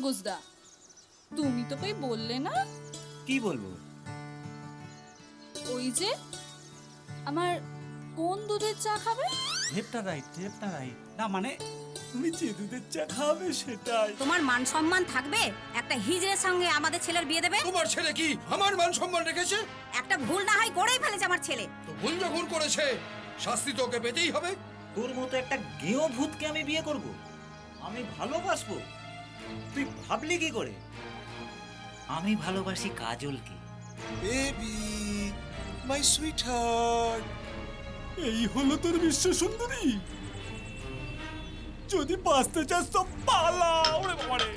পঙ্কজদা, তুমি তো কই বললে না? কি বলবো? ওই যে আমার কোন দুধের চা খাবে? রেপটা রাইট না, মানে তুমি যে দুধের চা খাবে সেটাই। তোমার মান সম্মান থাকবে? একটা হিজড়ের সঙ্গে আমাদের ছেলের বিয়ে দেবে? তোমার ছেলে কি আমার মান সম্মান রেখেছে? একটা ভুল না হয় করেই ফেলেছে আমার ছেলে। তো ভুল যখন করেছে শাস্তি তো ওকে পেতেই হবে। তোর মতো একটা গেঁয়ো ভূতকে আমি বিয়ে করব? আমি ভালোবাসবো? তুই ভাবলি কি করে? আমি ভালোবাসি কাজলকে। বেবি, মাই সুইটহার্ট। এই হলো তোর বিশ্ব সুন্দরী? যদি বাঁচতে চাস তো পালা। ওরে বাবারে।